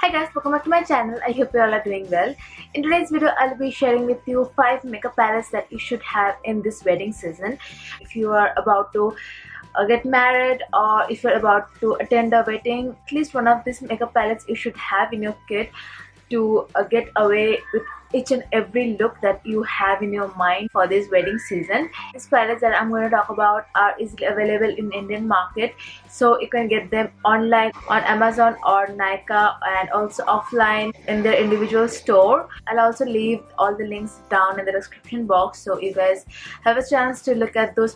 Hi guys, welcome back to my channel. I hope you all are doing well. In today's video, I'll be sharing with you 5 makeup palettes that you should have in this wedding season. If you are about to get married or if you're about to attend a wedding, at least one of these makeup palettes you should have in your kit to get away with each and every look that you have in your mind for this wedding season. These palettes that I'm going to talk about are easily available in Indian market, so you can get them online on Amazon or Nykaa and also offline in their individual store. I'll also leave all the links down in the description box so you guys have a chance to look at this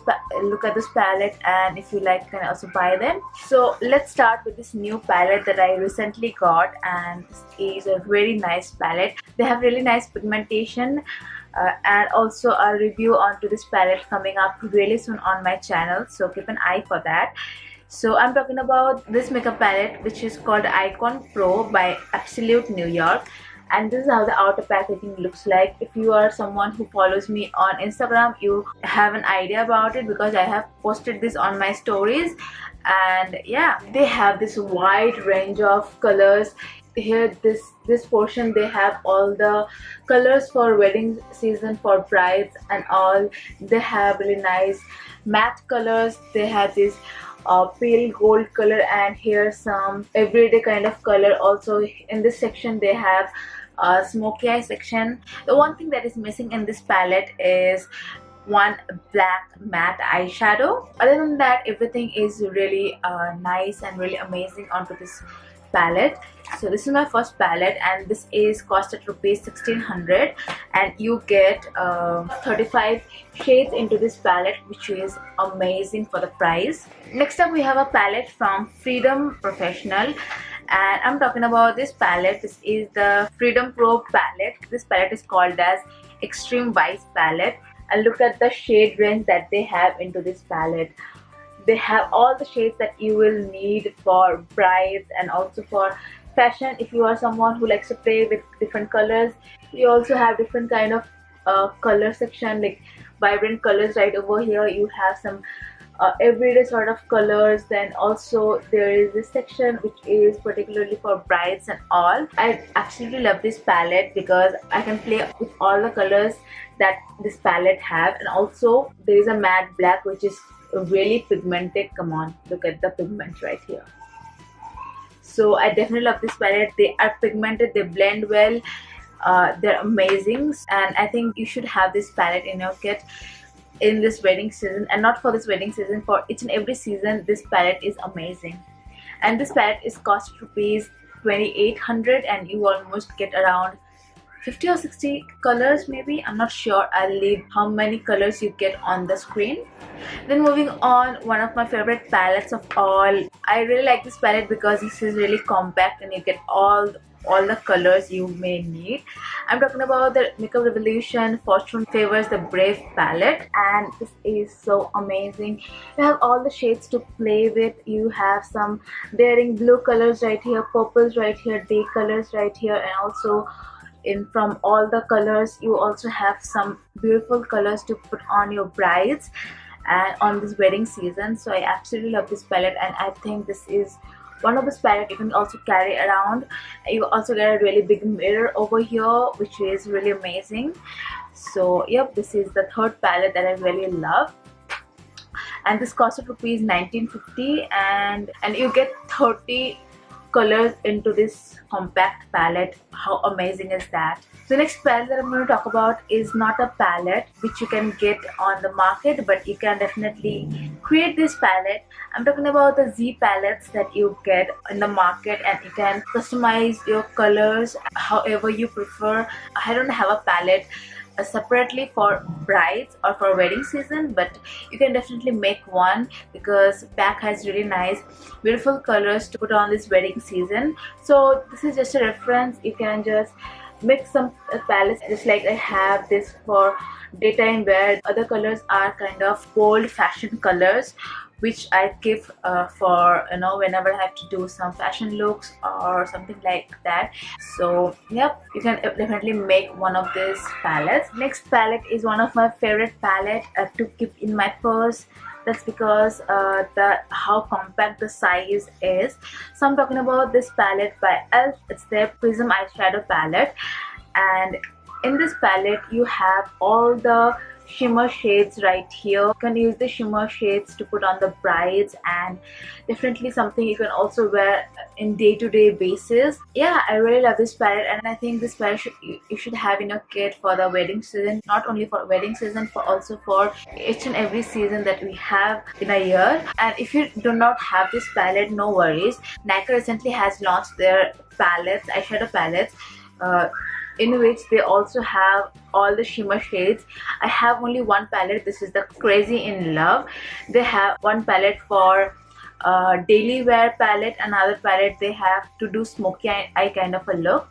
palette, and if you like you can also buy them. So let's start with this new palette that I recently got, and this is a very nice palette. They have really nice pigmentation and also a review onto this palette coming up really soon on my channel, so keep an eye for that. So I'm talking about this makeup palette which is called Icon Pro by Absolute New York, and this is how the outer packaging looks like. If you are someone who follows me on Instagram, you have an idea about it because I have posted this on my stories. And yeah, they have this wide range of colors. Here this portion they have all the colors for wedding season for brides and all. They have really nice matte colors. They have this pale gold color, and here some everyday kind of color. Also in this section they have a smoky eye section. The one thing that is missing in this palette is one black matte eyeshadow. Other than that, everything is really nice and really amazing onto this palette. So this is my first palette, and this is cost at rupees 1600, and you get 35 shades into this palette, which is amazing for the price. Next up we have a palette from Freedom Professional, and I'm talking about this palette. This is the Freedom Pro palette. This palette is called as Extreme Vice palette, and look at the shade range that they have into this palette. They have all the shades that you will need for brides and also for fashion. If you are someone who likes to play with different colors, you also have different kind of color section, like vibrant colors. Right over here you have some everyday sort of colors. Then also there is this section which is particularly for brides and all. I absolutely love this palette because I can play with all the colors that this palette have. And also there is a matte black which is really pigmented. Come on, look at the pigment right here. So I definitely love this palette. They are pigmented, they blend well, they're amazing, and I think you should have this palette in your kit in this wedding season. And not for this wedding season, for each and every season this palette is amazing. And this palette is cost rupees 2800, and you almost get around 50 or 60 colors maybe. I'm not sure. I'll leave how many colors you get on the screen. Then moving on, one of my favorite palettes of all. I really like this palette because this is really compact and you get all the colors you may need. I'm talking about the Makeup Revolution Fortune Favours the Brave palette, and this is so amazing. You have all the shades to play with. You have some daring blue colors right here, purples right here, day colors right here, and also from all the colors you also have some beautiful colors to put on your brides and on this wedding season. So I absolutely love this palette, and I think this is one of this palette you can also carry around. You also get a really big mirror over here, which is really amazing. So yep, this is the third palette that I really love, and this cost of rupees 1950, and you get 30 colors into this compact palette. How amazing is that? The next palette that I'm going to talk about is not a palette which you can get on the market, but you can definitely create this palette. I'm talking about the Z palettes that you get in the market, and you can customize your colors however you prefer. I don't have a palette separately for brides or for wedding season, but you can definitely make one because pack has really nice beautiful colors to put on this wedding season. So this is just a reference. You can just mix some palettes, just like I have this for daytime wear. Other colors are kind of bold fashion colors which I keep for whenever I have to do some fashion looks or something like that. So yep, you can definitely make one of these palettes. Next palette is one of my favorite palette to keep in my purse That's because the how compact the size is. So I'm talking about this palette by Elf. It's their Prism eyeshadow palette, and in this palette you have all the shimmer shades right here. You can use the shimmer shades to put on the brides, and definitely something you can also wear in day-to-day basis. Yeah, I really love this palette, and I think this palette you should have in your kit for the wedding season. Not only for wedding season, but also for each and every season that we have in a year. And if you do not have this palette, no worries. Nykaa recently has launched their palettes, eyeshadow palettes, in which they also have all the shimmer shades. I have only one palette. This is the Crazy in Love. They have one palette for daily wear palette, another palette they have to do smoky eye kind of a look.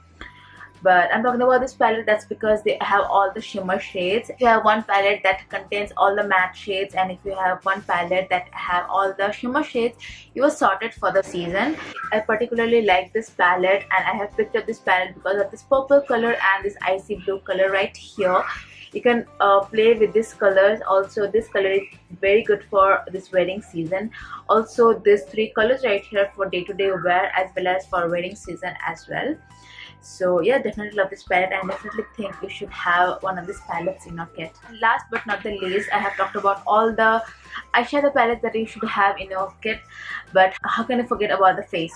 But I'm talking about this palette, that's because they have all the shimmer shades. If you have one palette that contains all the matte shades, and if you have one palette that have all the shimmer shades, you are sorted for the season. I particularly like this palette, and I have picked up this palette because of this purple color and this icy blue color right here. You can play with these colors. Also, this color is very good for this wedding season. Also, these three colors right here for day-to-day wear as well as for wedding season as well. So yeah, definitely love this palette, and definitely think you should have one of these palettes in your kit. And last but not the least, I have talked about all the eyeshadow palettes that you should have in your kit, but how can I forget about the face?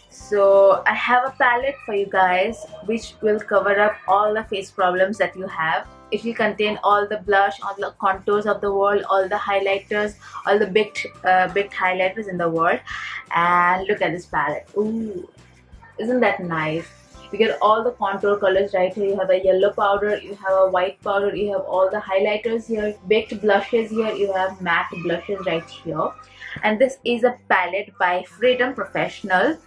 So I have a palette for you guys which will cover up all the face problems that you have. It will contain all the blush, all the contours of the world, all the highlighters, all the big highlighters in the world. And look at this palette. Ooh, isn't that nice? You get all the contour colors right here. You have a yellow powder, you have a white powder, you have all the highlighters here, baked blushes here, you have matte blushes right here. And this is a palette by Freedom Professional.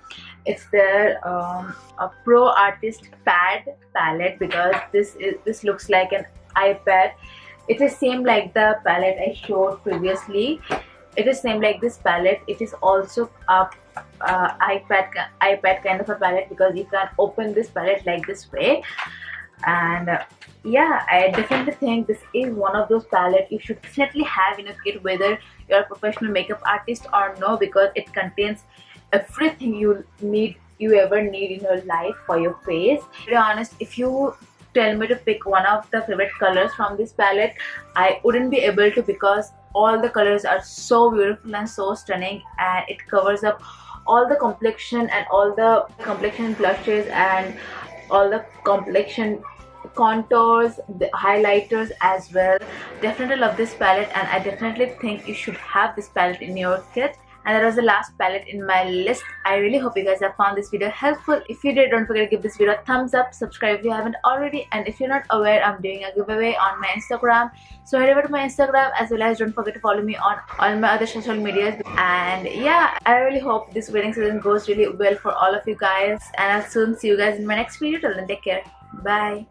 It's their a pro artist pad palette, because this looks like an iPad. It is same like the palette I showed previously. It is same like this palette. It is also a iPad kind of a palette, because you can open this palette like this way. And yeah, I definitely think this is one of those palettes you should definitely have in a kit, whether you're a professional makeup artist or no, because it contains everything you ever need in your life for your face. To be honest, if you tell me to pick one of the favorite colors from this palette, I wouldn't be able to, because all the colors are so beautiful and so stunning, and it covers up all the complexion and all the complexion blushes and all the complexion contours, the highlighters as well. Definitely love this palette, and I definitely think you should have this palette in your kit. And that was the last palette in my list. I really hope you guys have found this video helpful. If you did, don't forget to give this video a thumbs up, subscribe if you haven't already, and if you're not aware, I'm doing a giveaway on my Instagram, so head over to my Instagram, as well as don't forget to follow me on all my other social medias. And yeah, I really hope this wedding season goes really well for all of you guys, and I'll soon see you guys in my next video. Till then, take care. Bye.